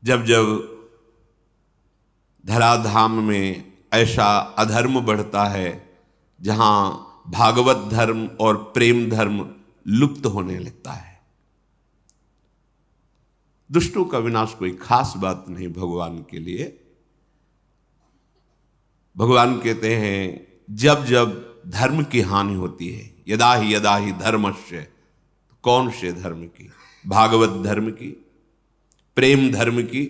जब जब धराधाम में ऐसा अधर्म बढ़ता है जहां भागवत धर्म और प्रेम धर्म लुप्त होने लगता है, दुष्टों का विनाश कोई खास बात नहीं भगवान के लिए। भगवान कहते हैं जब जब धर्म की हानि होती है, यदा ही धर्मस्य, कौन से धर्म की? भागवत धर्म की, प्रेम धर्म की।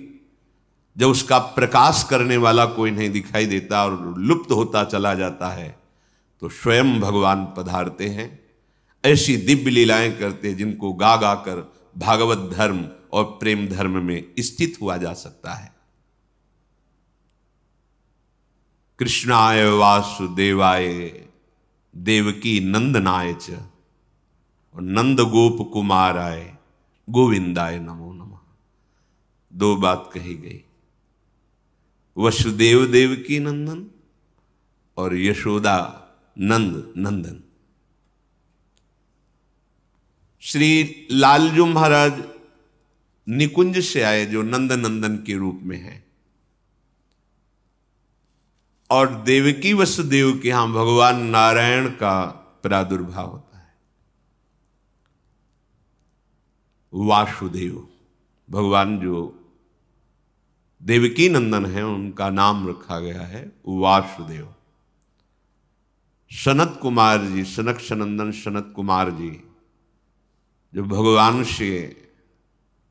जब उसका प्रकाश करने वाला कोई नहीं दिखाई देता और लुप्त होता चला जाता है, तो स्वयं भगवान पधारते हैं, ऐसी दिव्य लीलाएं करते हैं जिनको गा गा कर भागवत धर्म और प्रेम धर्म में स्थित हुआ जा सकता है। कृष्णाय वासुदेवाय देवकी नंदनाय च और नंद गोप कुमाराय गोविंदाय नमो नमः। दो बात कही गई, वसुदेव देवकी नंदन और यशोदा नंद नंदन। श्री लालजू महाराज निकुंज से आए जो नंद नंदन के रूप में है, और देवकी वसुदेव के यहां भगवान नारायण का प्रादुर्भाव होता है। वासुदेव भगवान जो देवकी नंदन है उनका नाम रखा गया है वासुदेव। सनत कुमार जी, सनक सनंदन सनत कुमार जी जो भगवान से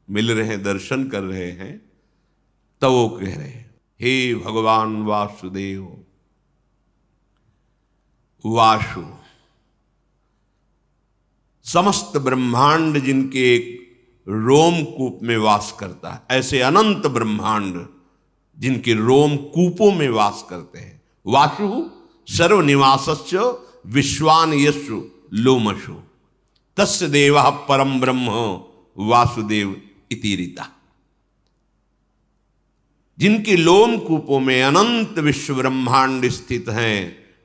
मिल रहे हैं, दर्शन कर रहे हैं, तब वो कह रहे हैं हे भगवान वासुदेव। वासु समस्त ब्रह्मांड जिनके एक रोमकूप में वास करता है, ऐसे अनंत ब्रह्मांड जिनके रोमकूपों में वास करते हैं। वासु सर्वनिवासश्च विश्वान यशु लोमशु तस्य देवः परम ब्रह्म वासुदेव इति रीता। जिनके लोमकूपों में अनंत विश्व ब्रह्मांड स्थित हैं,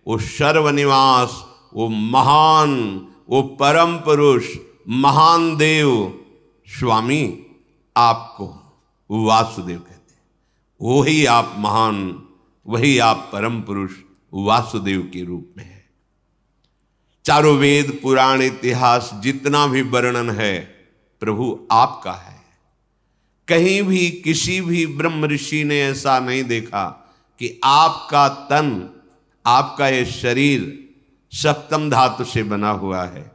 वो सर्वनिवास, वो महान, वो परम पुरुष, महान देव स्वामी आपको वासुदेव कहते हैं। वही आप महान, वही आप परम पुरुष वासुदेव के रूप में है। चारों वेद पुराण इतिहास जितना भी वर्णन है प्रभु आपका है। कहीं भी किसी भी ब्रह्म ऋषि ने ऐसा नहीं देखा कि आपका तन, आपका ये शरीर सप्तम धातु से बना हुआ है।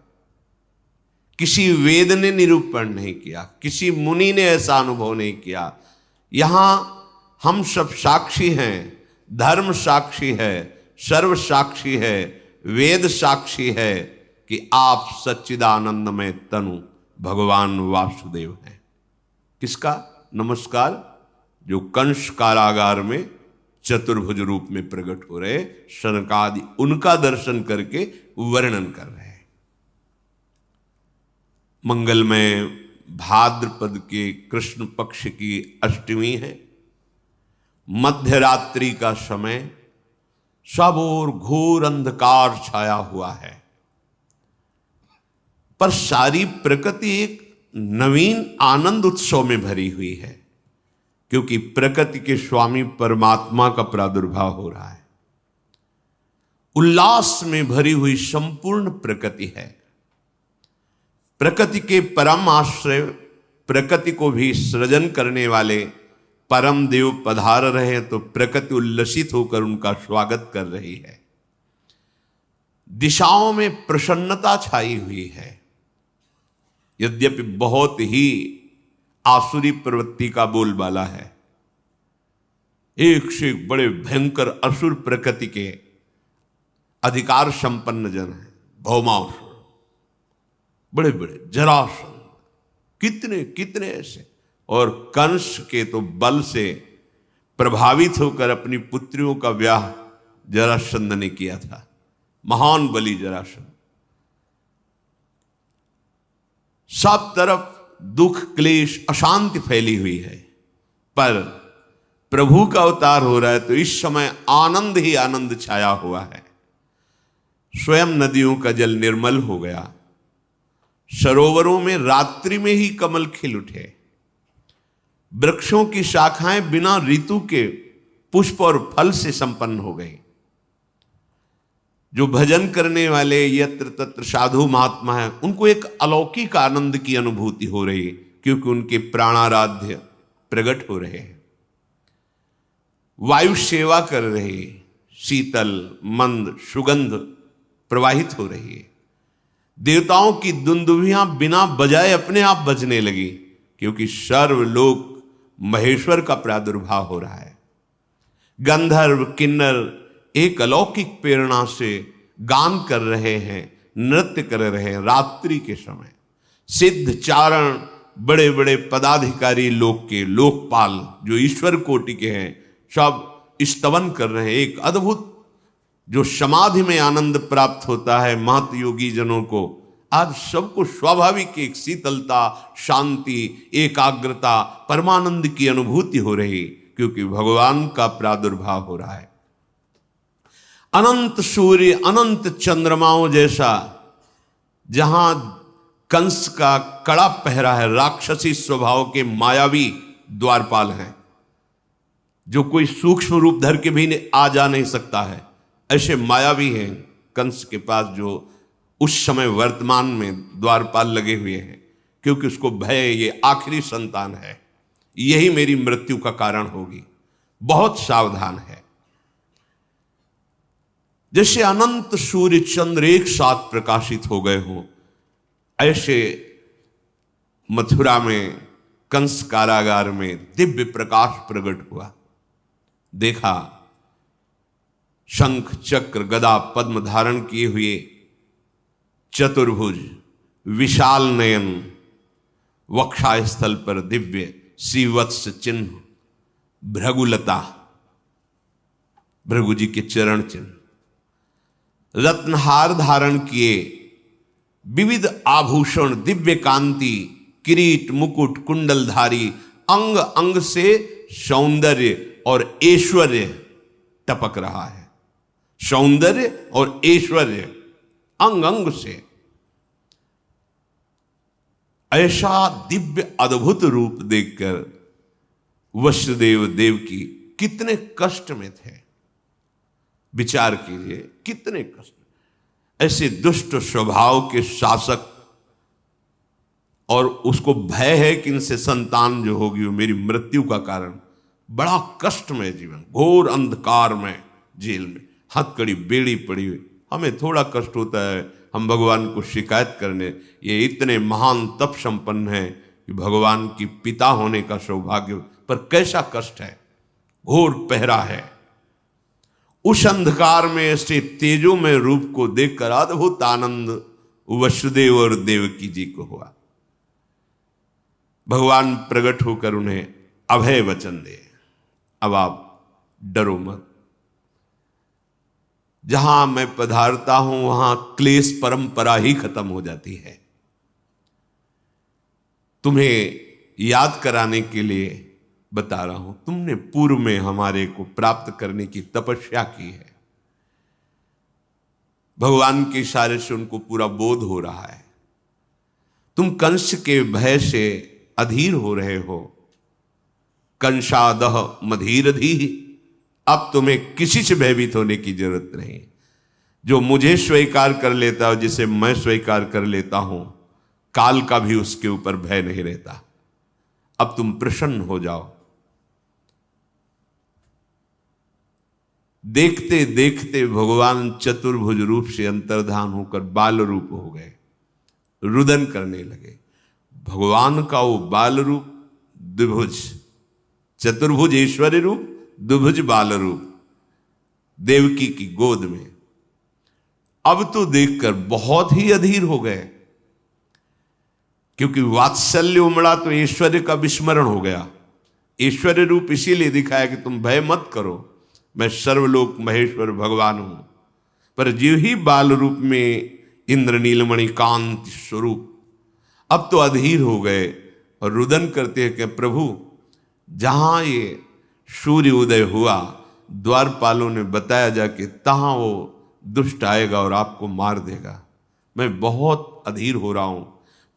किसी वेद ने निरूपण नहीं किया, किसी मुनि ने ऐसा अनुभव नहीं किया। यहां हम सब साक्षी हैं, धर्म साक्षी है, सर्व साक्षी है, वेद साक्षी है कि आप सच्चिदानंदमय तनु भगवान वासुदेव हैं। किसका नमस्कार? जो कंस कारागार में चतुर्भुज रूप में प्रकट हो रहे शनकादि, उनका दर्शन करके वर्णन कर रहे हैं। मंगलमय भाद्रपद के कृष्ण पक्ष की अष्टमी है। मध्य रात्रि का समय, सब ओर घोर अंधकार छाया हुआ है, पर सारी प्रकृति एक नवीन आनंद उत्सव में भरी हुई है, क्योंकि प्रकृति के स्वामी परमात्मा का प्रादुर्भाव हो रहा है। उल्लास में भरी हुई संपूर्ण प्रकृति है। प्रकृति के परम आश्रय, प्रकृति को भी सृजन करने वाले परम देव पधार रहे हैं, तो प्रकृति उल्लसित होकर उनका स्वागत कर रही है। दिशाओं में प्रसन्नता छाई हुई है। यद्यपि बहुत ही आसुरी प्रवृत्ति का बोलबाला है, एक से एक बड़े भयंकर असुर प्रकृति के अधिकार संपन्न जन हैं। भौमासुर, बड़े बड़े जरासंध, कितने कितने ऐसे, और कंस के तो बल से प्रभावित होकर अपनी पुत्रियों का ब्याह जरासंध ने किया था। महान बलि जरासंध। सब तरफ दुख, क्लेश, अशांति फैली हुई है, पर प्रभु का अवतार हो रहा है तो इस समय आनंद ही आनंद छाया हुआ है। स्वयं नदियों का जल निर्मल हो गया। सरोवरों में रात्रि में ही कमल खिल उठे। वृक्षों की शाखाएं बिना ऋतु के पुष्प और फल से संपन्न हो गई। जो भजन करने वाले यत्र तत्र साधु महात्मा हैं, उनको एक अलौकिक आनंद की अनुभूति हो रही है, क्योंकि उनके प्राणाराध्य प्रकट हो रहे हैं। वायु सेवा कर रही है, शीतल मंद सुगंध प्रवाहित हो रही है। देवताओं की दुंदुभियां बिना बजाए अपने आप बजने लगी, क्योंकि सर्वलोक महेश्वर का प्रादुर्भाव हो रहा है। गंधर्व किन्नर एक अलौकिक प्रेरणा से गान कर रहे हैं, नृत्य कर रहे हैं। रात्रि के समय सिद्ध चारण, बड़े बड़े पदाधिकारी लोक के लोकपाल जो ईश्वर कोटि के हैं, सब स्तवन कर रहे हैं। एक अद्भुत जो समाधि में आनंद प्राप्त होता है महत योगी जनों को, आज सबको स्वाभाविक एक शीतलता, शांति, एकाग्रता, परमानंद की अनुभूति हो रही, क्योंकि भगवान का प्रादुर्भाव हो रहा है। अनंत सूर्य, अनंत चंद्रमाओं जैसा जहां कंस का कड़ा पहरा है, राक्षसी स्वभाव के मायावी द्वारपाल हैं, जो कोई सूक्ष्म रूप धर के भी आ जा नहीं सकता है, ऐसे मायावी हैं कंस के पास, जो उस समय वर्तमान में द्वारपाल लगे हुए हैं, क्योंकि उसको भय ये आखिरी संतान है, यही मेरी मृत्यु का कारण होगी, बहुत सावधान है। जैसे अनंत सूर्य चंद्र एक साथ प्रकाशित हो गए हों, ऐसे मथुरा में कंस कारागार में दिव्य प्रकाश प्रकट हुआ। देखा शंख चक्र गदा पद्म धारण किए हुए चतुर्भुज, विशाल नयन, वक्षास्थल पर दिव्य श्रीवत्स चिन्ह, भृगुलता, भृगु जी के चरण चिन्ह, रत्नहार धारण किए, विविध आभूषण, दिव्य कांति, किरीट मुकुट कुंडलधारी, अंग अंग से सौंदर्य और ऐश्वर्य टपक रहा है। सौंदर्य और ऐश्वर्य अंग अंग से, ऐसा दिव्य अद्भुत रूप देखकर वसुदेव देवकी कितने कष्ट में थे। विचार कीजिए, कितने कष्ट। ऐसे दुष्ट स्वभाव के शासक, और उसको भय है कि इनसे संतान जो होगी वो मेरी मृत्यु का कारण, बड़ा कष्टमय जीवन, घोर अंधकार में, जेल में हथकड़ी बेड़ी पड़ी हुई। हमें थोड़ा कष्ट होता है हम भगवान को शिकायत करने, ये इतने महान तप संपन्न है कि भगवान की पिता होने का सौभाग्य, पर कैसा कष्ट है, घोर पहरा है। उस अंधकार में ऐसे तेजो में रूप को देखकर अद्भुत आनंद वसुदेव और देवकी जी को हुआ। भगवान प्रकट होकर उन्हें अभय वचन दे, अब आप डरो मत, जहां मैं पधारता हूं वहां क्लेश परंपरा ही खत्म हो जाती है। तुम्हें याद कराने के लिए बता रहा हूं, तुमने पूर्व में हमारे को प्राप्त करने की तपस्या की है। भगवान के इशारे से उनको पूरा बोध हो रहा है। तुम कंस के भय से अधीर हो रहे हो। कंसादह मधीरधी, अब तुम्हें किसी से भयभीत होने की जरूरत नहीं। जो मुझे स्वीकार कर लेता है, जिसे मैं स्वीकार कर लेता हूं, काल का भी उसके ऊपर भय नहीं रहता। अब तुम प्रसन्न हो जाओ। देखते देखते भगवान चतुर्भुज रूप से अंतर्धान होकर बाल रूप हो गए, रुदन करने लगे। भगवान का वो बाल रूप द्विभुज, चतुर्भुज ऐश्वर्य रूप, द्विभुज बाल रूप देवकी की गोद में। अब तो देखकर बहुत ही अधीर हो गए, क्योंकि वात्सल्य उमड़ा तो ऐश्वर्य का विस्मरण हो गया। ऐश्वर्य रूप इसीलिए दिखाया कि तुम भय मत करो, मैं सर्वलोक महेश्वर भगवान हूं। पर जीव ही बाल रूप में इंद्र नीलमणि कांति स्वरूप, अब तो अधीर हो गए और रुदन करते हैं कि प्रभु, जहां ये सूर्य उदय हुआ, द्वारपालों ने बताया जाके तहां वो दुष्ट आएगा और आपको मार देगा। मैं बहुत अधीर हो रहा हूं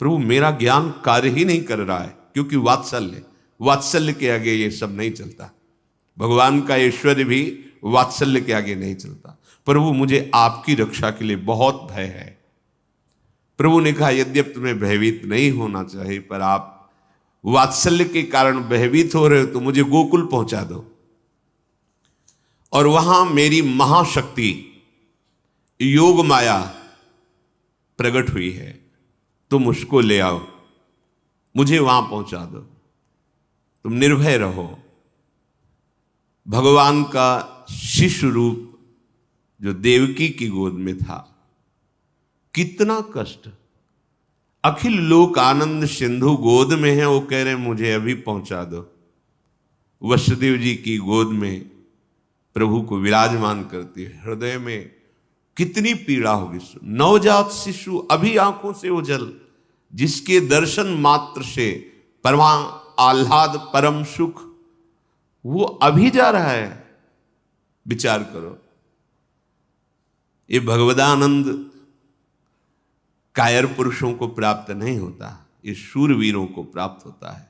प्रभु, मेरा ज्ञान कार्य ही नहीं कर रहा है, क्योंकि वात्सल्य, वात्सल्य के आगे ये सब नहीं चलता। भगवान का ऐश्वर्य भी वात्सल्य के आगे नहीं चलता। प्रभु मुझे आपकी रक्षा के लिए बहुत भय है। प्रभु ने कहा यद्यपि तुम्हें भयभीत नहीं होना चाहिए, पर आप वात्सल्य के कारण भयभीत हो रहे हो तो मुझे गोकुल पहुंचा दो और वहां मेरी महाशक्ति योग माया प्रकट हुई है, तुम उसको ले आओ, मुझे वहां पहुंचा दो, तुम निर्भय रहो। भगवान का शिशु रूप जो देवकी की गोद में था, कितना कष्ट। अखिल लोक आनंद सिंधु गोद में है, वो कह रहे मुझे अभी पहुंचा दो। वसुदेव जी की गोद में प्रभु को विराजमान करती है, हृदय में कितनी पीड़ा होगी। नवजात शिशु अभी आंखों से ओझल, जिसके दर्शन मात्र से परमा आह्लाद परम सुख, वो अभी जा रहा है। विचार करो, ये भगवदानंद कायर पुरुषों को प्राप्त नहीं होता, ये शूरवीरों को प्राप्त होता है,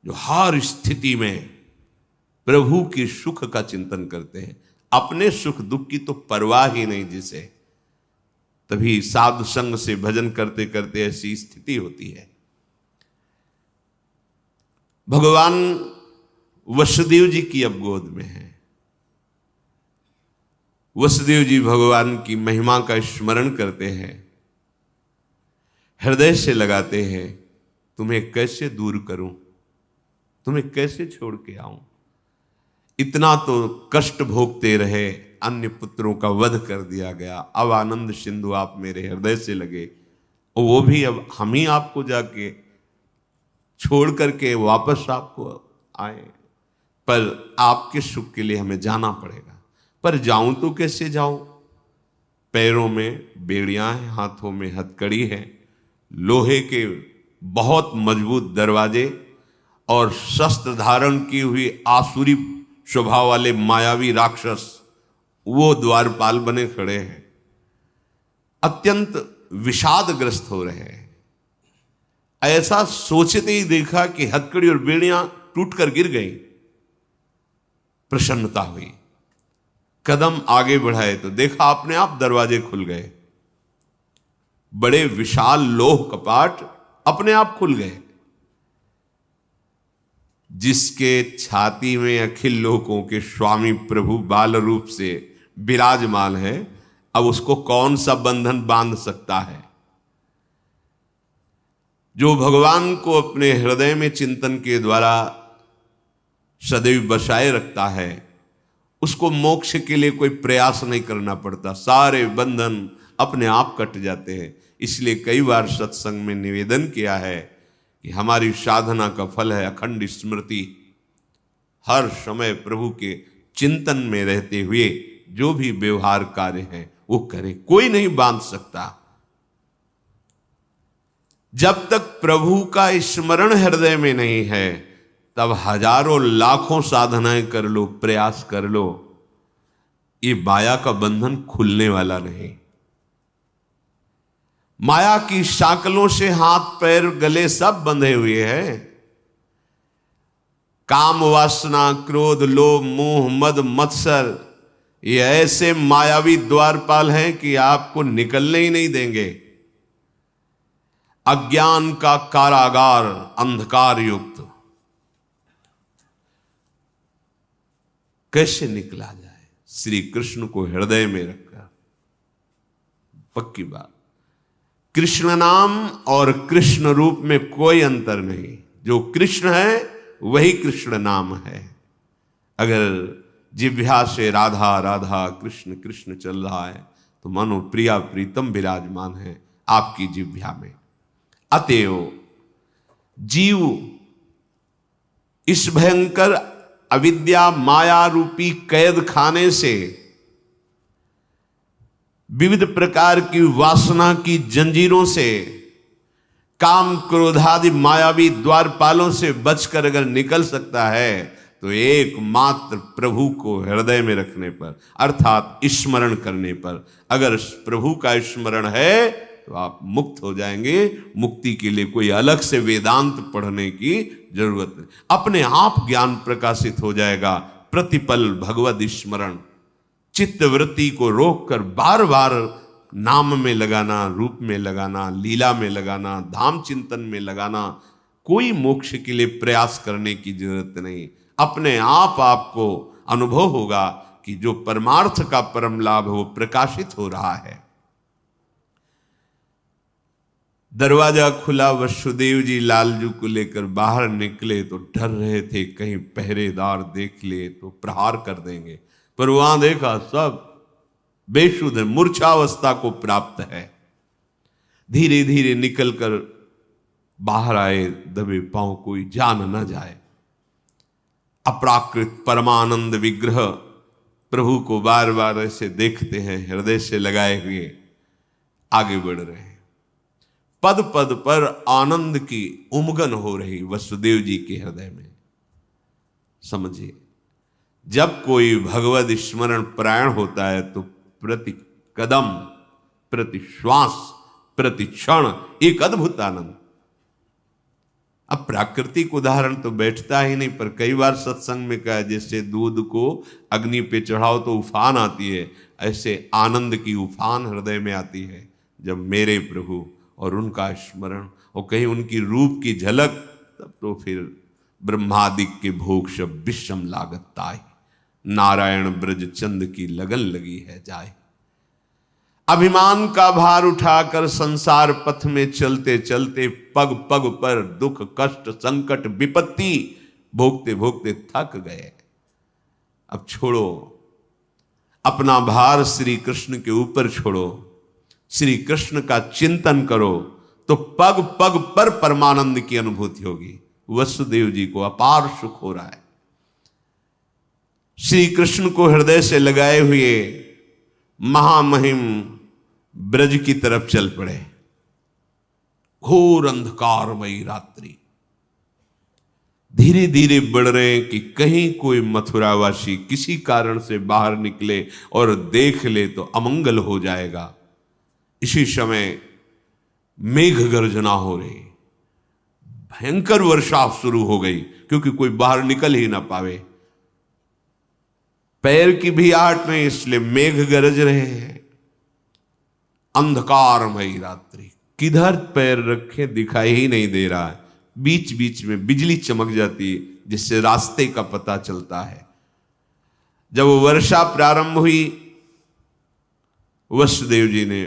जो हर स्थिति में प्रभु की सुख का चिंतन करते हैं। अपने सुख दुख की तो परवाह ही नहीं जिसे, तभी साधु संग से भजन करते करते ऐसी स्थिति होती है। भगवान वसुदेव जी की अब गोद में है। वसुदेव जी भगवान की महिमा का स्मरण करते हैं, हृदय से लगाते हैं, तुम्हें कैसे दूर करूं, तुम्हें कैसे छोड़ के आऊं। इतना तो कष्ट भोगते रहे, अन्य पुत्रों का वध कर दिया गया, अब आनंद सिंधु आप मेरे हृदय से लगे, और वो भी अब हम ही आपको जाके छोड़ करके वापस आपको आए, पर आपके सुख के लिए हमें जाना पड़ेगा। पर जाऊं तो कैसे जाऊं? पैरों में बेड़ियां हैं, हाथों में हथकड़ी है, लोहे के बहुत मजबूत दरवाजे और शस्त्र धारण की हुई आसुरी स्वभाव वाले मायावी राक्षस वो द्वारपाल बने खड़े हैं, अत्यंत विषादग्रस्त हो रहे हैं। ऐसा सोचते ही देखा कि हथकड़ी और बेड़ियां टूटकर गिर गई, प्रसन्नता हुई। कदम आगे बढ़ाए तो देखा अपने आप दरवाजे खुल गए, बड़े विशाल लोह कपाट अपने आप खुल गए। जिसके छाती में अखिल लोकों के स्वामी प्रभु बाल रूप से विराजमान है, अब उसको कौन सा बंधन बांध सकता है? जो भगवान को अपने हृदय में चिंतन के द्वारा सदैव बसाए रखता है, उसको मोक्ष के लिए कोई प्रयास नहीं करना पड़ता, सारे बंधन अपने आप कट जाते हैं। इसलिए कई बार सत्संग में निवेदन किया है कि हमारी साधना का फल है अखंड स्मृति। हर समय प्रभु के चिंतन में रहते हुए जो भी व्यवहार कार्य है वो करे, कोई नहीं बांध सकता। जब तक प्रभु का स्मरण हृदय में नहीं है, तब हजारों लाखों साधनाएं कर लो, प्रयास कर लो, ये माया का बंधन खुलने वाला नहीं। माया की शाकलों से हाथ पैर गले सब बंधे हुए हैं। काम वासना क्रोध लोभ मोह मद मत्सर, ये ऐसे मायावी द्वारपाल हैं कि आपको निकलने ही नहीं देंगे। अज्ञान का कारागार अंधकार युक्त, कैसे निकला जाए? श्री कृष्ण को हृदय में रखकर। पक्की बात, कृष्ण नाम और कृष्ण रूप में कोई अंतर नहीं। जो कृष्ण है वही कृष्ण नाम है। अगर जिह्वा से राधा राधा कृष्ण कृष्ण चल रहा है तो मानो प्रिया प्रीतम विराजमान है आपकी जिह्वा में। अतएव जीव इस भयंकर अविद्या माया रूपी कैद खाने से, विविध प्रकार की वासना की जंजीरों से, काम क्रोधादि मायावी द्वारपालों से बचकर अगर निकल सकता है तो एकमात्र प्रभु को हृदय में रखने पर, अर्थात स्मरण करने पर। अगर प्रभु का स्मरण है तो आप मुक्त हो जाएंगे। मुक्ति के लिए कोई अलग से वेदांत पढ़ने की जरूरत नहीं, अपने आप ज्ञान प्रकाशित हो जाएगा। प्रतिपल भगवद स्मरण, चित्तवृत्ति को रोककर बार बार नाम में लगाना, रूप में लगाना, लीला में लगाना, धाम चिंतन में लगाना, कोई मोक्ष के लिए प्रयास करने की जरूरत नहीं। अपने आप आपको अनुभव होगा कि जो परमार्थ का परम लाभ है वो प्रकाशित हो रहा है। दरवाजा खुला, वसुदेव जी लालजू को लेकर बाहर निकले तो डर रहे थे कहीं पहरेदार देख ले तो प्रहार कर देंगे, पर वहां देखा सब बेशुद्ध मूर्छावस्था को प्राप्त है। धीरे धीरे निकलकर बाहर आए, दबे पांव, कोई जान न जाए। अपराकृत परमानंद विग्रह प्रभु को बार बार ऐसे देखते हैं, हृदय से लगाए हुए आगे बढ़ रहे हैं। पद पद पर आनंद की उमगन हो रही वसुदेव जी के हृदय में। समझिए, जब कोई भगवद स्मरण परायण होता है तो प्रति कदम, प्रति श्वास, प्रति क्षण एक अद्भुत आनंद। अब प्राकृतिक उदाहरण तो बैठता ही नहीं, पर कई बार सत्संग में कहा, जैसे दूध को अग्नि पे चढ़ाओ तो उफान आती है, ऐसे आनंद की उफान हृदय में आती है जब मेरे प्रभु और उनका स्मरण और कहीं उनकी रूप की झलक, तब तो फिर ब्रह्मादिक के भोग शब विषम लागत ताई, नारायण ब्रज चंद की लगन लगी है जाए। अभिमान का भार उठाकर संसार पथ में चलते चलते पग पग पर दुख कष्ट संकट विपत्ति भोगते भोगते थक गए। अब छोड़ो, अपना भार श्री कृष्ण के ऊपर छोड़ो, श्री कृष्ण का चिंतन करो, तो पग पग पर परमानंद की अनुभूति होगी। वसुदेव जी को अपार सुख हो रहा है। श्री कृष्ण को हृदय से लगाए हुए महामहिम ब्रज की तरफ चल पड़े। घोर अंधकारमयी रात्रि, धीरे धीरे बढ़ रहे हैं कि कहीं कोई मथुरावासी किसी कारण से बाहर निकले और देख ले तो अमंगल हो जाएगा। इसी समय मेघ गर्जना हो रही, भयंकर वर्षा शुरू हो गई, क्योंकि कोई बाहर निकल ही ना पावे। पैर की भी आहट नहीं, इसलिए मेघ गरज रहे हैं। अंधकारमयी रात्रि, किधर पैर रखे दिखाई ही नहीं दे रहा है। बीच बीच में बिजली चमक जाती है, जिससे रास्ते का पता चलता है। जब वर्षा प्रारंभ हुई, वसुदेव जी ने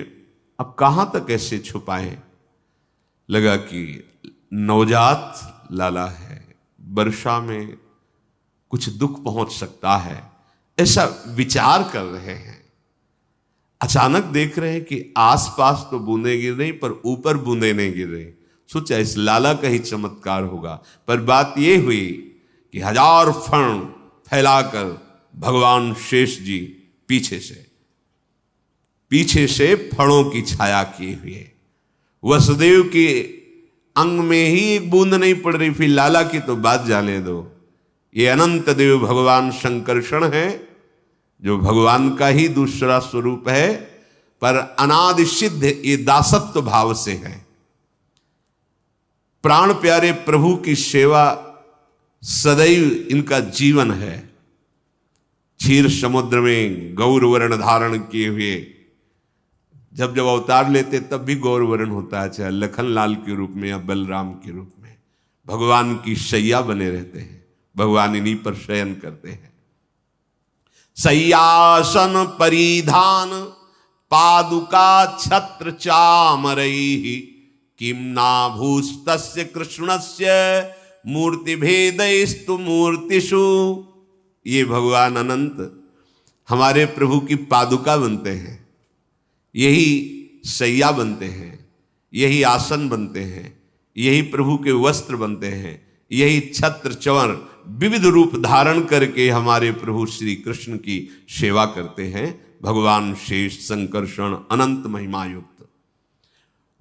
अब कहां तक ऐसे छुपाए, लगा कि नवजात लाला है, वर्षा में कुछ दुख पहुंच सकता है, ऐसा विचार कर रहे हैं। अचानक देख रहे हैं कि आसपास तो बूंदे गिर रही, पर ऊपर बूंदे नहीं गिर रही। सोचा इस लाला का ही चमत्कार होगा, पर बात यह हुई कि 1000 फण फैलाकर भगवान शेष जी पीछे से फणों की छाया किए हुए, वसुदेव के अंग में ही एक बूंद नहीं पड़ रही, फिर लाला की तो बात जाने दो। ये अनंत देव भगवान शंकरषण है, जो भगवान का ही दूसरा स्वरूप है, पर अनादि सिद्ध ये दासत्व भाव से है। प्राण प्यारे प्रभु की सेवा सदैव इनका जीवन है। क्षीर समुद्र में गौर वर्ण धारण किए हुए जब जब अवतार लेते तब भी गौर वर्ण होता है, चाहे लखन लाल के रूप में या बलराम के रूप में। भगवान की शैया बने रहते हैं, भगवान इन्हीं पर शयन करते हैं। सय्यासन परिधान पादुका छत्र चामरैहि किम्ना भूस्तस्य कृष्णस्य मूर्ति भेदैस्तु मूर्तिषु। ये भगवान अनंत हमारे प्रभु की पादुका बनते हैं, यही सैया बनते हैं, यही आसन बनते हैं, यही प्रभु के वस्त्र बनते हैं, यही छत्र चंवर विविध रूप धारण करके हमारे प्रभु श्री कृष्ण की सेवा करते हैं। भगवान शेष संकर्षण अनंत महिमा युक्त।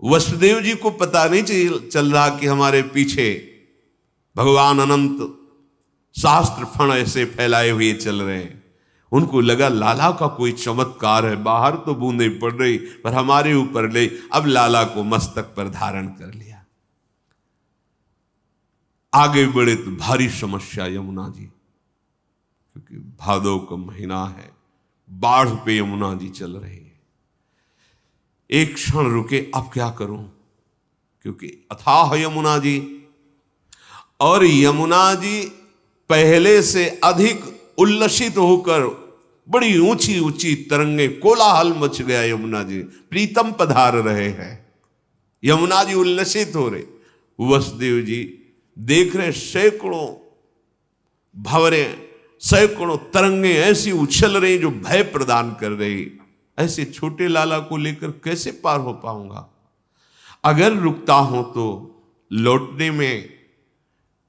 वसुदेव जी को पता नहीं चल रहा कि हमारे पीछे भगवान अनंत सहस्त्र फण ऐसे फैलाए हुए चल रहे हैं। उनको लगा लाला का कोई चमत्कार है, बाहर तो बूंदें पड़ रही पर हमारे ऊपर ले, अब लाला को मस्तक पर धारण कर लिया। आगे बढ़े तो भारी समस्या यमुना जी, क्योंकि भादो का महीना है, बाढ़ पे यमुना जी चल रही है। एक क्षण रुके, अब क्या करूं, क्योंकि अथाह यमुना जी, और यमुना जी पहले से अधिक उल्लसित होकर बड़ी ऊंची ऊंची तरंगे, कोलाहल मच गया। यमुना जी प्रीतम पधार रहे हैं, यमुना जी उल्लसित हो रहे। वसुदेव जी देख रहे सैकड़ों भंवरे, सैकड़ों तरंगे ऐसी उछल रही जो भय प्रदान कर रही। ऐसे छोटे लाला को लेकर कैसे पार हो पाऊंगा? अगर रुकता हूं तो लौटने में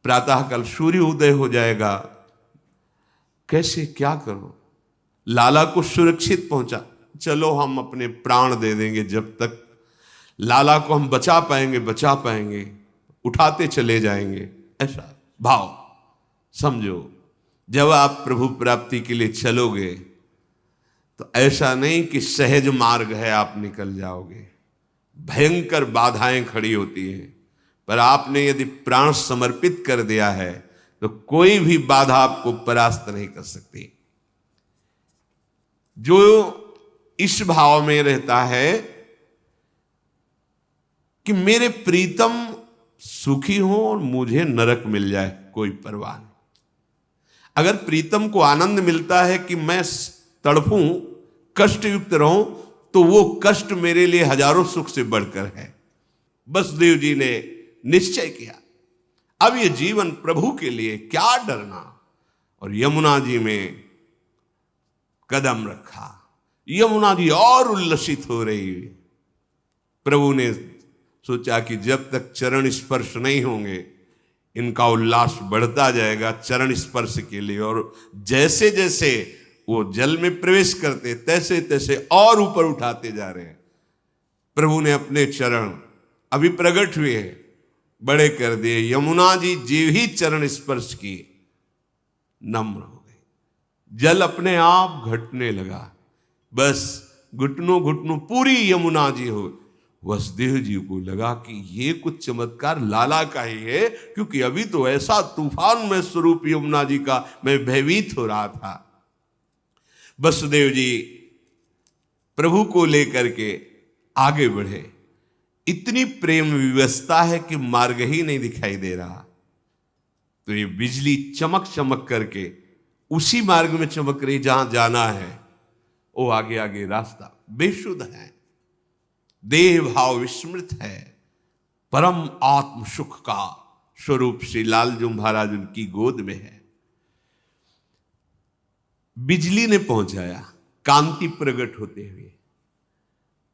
प्रातःकाल सूर्य उदय हो जाएगा, कैसे क्या करूं? लाला को सुरक्षित पहुंचा, चलो हम अपने प्राण दे देंगे, जब तक लाला को हम बचा पाएंगे, उठाते चले जाएंगे। ऐसा भाव समझो। जब आप प्रभु प्राप्ति के लिए चलोगे तो ऐसा नहीं कि सहज मार्ग है आप निकल जाओगे, भयंकर बाधाएं खड़ी होती हैं। पर आपने यदि प्राण समर्पित कर दिया है तो कोई भी बाधा आपको परास्त नहीं कर सकती। जो इस भाव में रहता है कि मेरे प्रीतम सुखी हो और मुझे नरक मिल जाए, कोई परवाह नहीं। अगर प्रीतम को आनंद मिलता है कि मैं तड़पूं, कष्ट युक्त रहूं, तो वो कष्ट मेरे लिए हजारों सुख से बढ़कर है। वसुदेव जी ने निश्चय किया, अब ये जीवन प्रभु के लिए, क्या डरना। और यमुना जी में कदम रखा। यमुना जी और उल्लसित हो रही। प्रभु ने सोचा कि जब तक चरण स्पर्श नहीं होंगे इनका उल्लास बढ़ता जाएगा चरण स्पर्श के लिए। और जैसे जैसे वो जल में प्रवेश करते तैसे तैसे और ऊपर उठाते जा रहे हैं। प्रभु ने अपने चरण अभी प्रकट हुए बड़े कर दिए। यमुना जी जीव ही चरण स्पर्श की नम्र हो गई, जल अपने आप घटने लगा। बस घुटनों घुटनों पूरी यमुना जी हो। वसुदेव जी को लगा कि ये कुछ चमत्कार लाला का ही है, क्योंकि अभी तो ऐसा तूफान में स्वरूप यमुना जी का मैं भयभीत हो रहा था। वसुदेव जी प्रभु को लेकर के आगे बढ़े। इतनी प्रेम विवशता है कि मार्ग ही नहीं दिखाई दे रहा। तो ये बिजली चमक चमक करके उसी मार्ग में चमक रही जहां जाना है। वो आगे आगे रास्ता बेशुद्ध है, देह भाव विस्मृत है, परम आत्म सुख का स्वरूप श्री लालजू महाराज उनकी गोद में है। बिजली ने पहुंचाया, कांति प्रकट होते हुए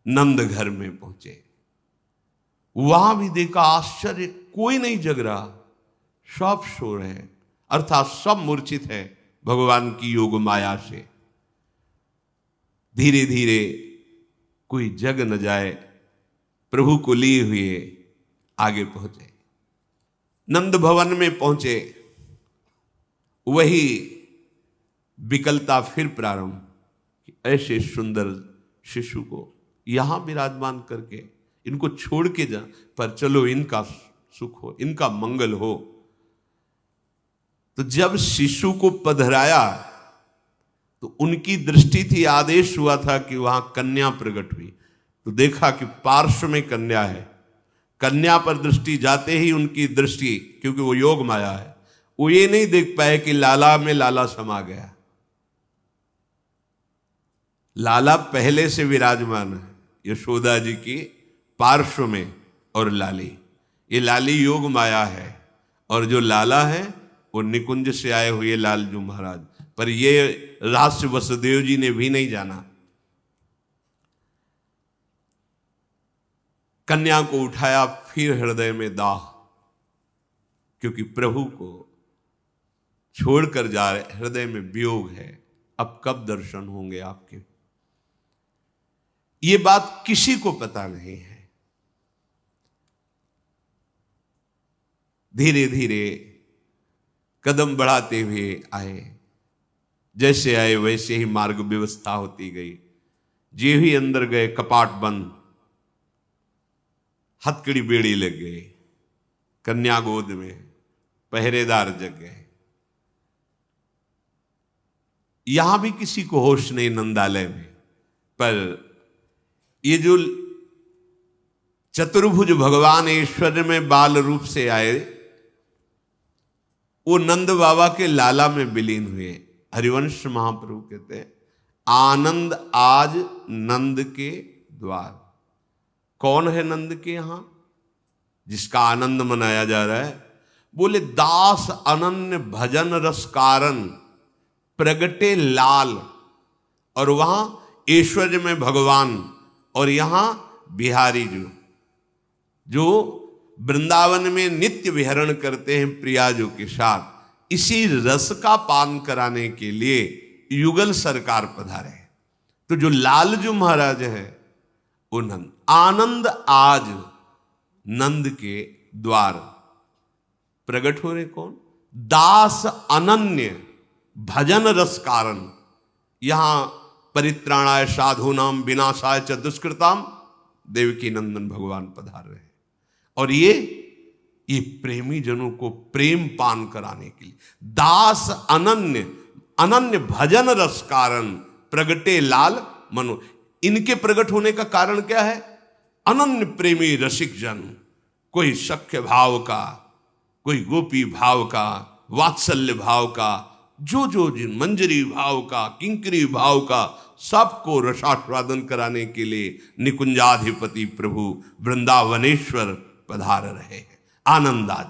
नंद घर में पहुंचे। वहां भी देखा आश्चर्य, कोई नहीं जग रहा, सब सो रहे हैं, अर्थात सब मूर्छित है भगवान की योग माया से। धीरे धीरे कोई जग न जाए, प्रभु को लिए हुए आगे पहुंचे। नंद भवन में पहुंचे, वही विकलता फिर प्रारंभ। ऐसे सुंदर शिशु को यहां विराजमान करके इनको छोड़ के जा, पर चलो इनका सुख हो, इनका मंगल हो। तो जब शिशु को पधराया तो उनकी दृष्टि थी, आदेश हुआ था कि वहां कन्या प्रकट हुई। तो देखा कि पार्श्व में कन्या है। कन्या पर दृष्टि जाते ही उनकी दृष्टि, क्योंकि वो योग माया है, वो ये नहीं देख पाए कि लाला में लाला समा गया। लाला पहले से विराजमान है यशोदा जी की पार्श्व में, और लाली, ये लाली योग माया है, और जो लाला है वो निकुंज से आए हुए लालजू महाराज। पर ये रहस्य वसुदेव जी ने भी नहीं जाना। कन्या को उठाया, फिर हृदय में दाह, क्योंकि प्रभु को छोड़कर जा रहे, हृदय में वियोग है, अब कब दर्शन होंगे आपके। ये बात किसी को पता नहीं है। धीरे धीरे कदम बढ़ाते हुए आए। जैसे आए वैसे ही मार्ग व्यवस्था होती गई। जे ही अंदर गए कपाट बंद, हथकड़ी बेड़ी लग गई, कन्या गोद में, पहरेदार जग गए। यहां भी किसी को होश नहीं नंदालय में। पर ये जो चतुर्भुज भगवान ऐश्वर्य में बाल रूप से आए, वो नंद बाबा के लाला में विलीन हुए। हरिवंश महाप्रभु कहते हैं, आनंद आज नंद के द्वार। कौन है नंद के यहां जिसका आनंद मनाया जा रहा है? बोले दास अनन्य भजन रस कारण प्रगटे लाल। और वहां ऐश्वर्य में भगवान, और यहां बिहारी जो वृंदावन में नित्य विहरण करते हैं प्रियाजों के साथ, इसी रस का पान कराने के लिए युगल सरकार पधारे। तो जो लालजू महाराज है वो नंद। आनंद आज नंद के द्वार प्रकट हो रहे। कौन? दास अनन्य भजन रस कारण। यहां परित्राणाय साधूनाम विनाशाय च दुष्कृताम देवकी नंदन भगवान पधार रहे हैं। और ये प्रेमी जनों को प्रेम पान कराने के लिए दास अनन्य अनन्य भजन रस कारण प्रगटे लाल मनो। इनके प्रकट होने का कारण क्या है? अनन्य प्रेमी रसिक जन, कोई सख्य भाव का, कोई गोपी भाव का, वात्सल्य भाव का, जो जिन मंजरी भाव का, किंकरी भाव का, सबको रसास्वादन कराने के लिए निकुंजाधिपति प्रभु वृंदावनेश्वर पधार रहे हैं। आनंद आज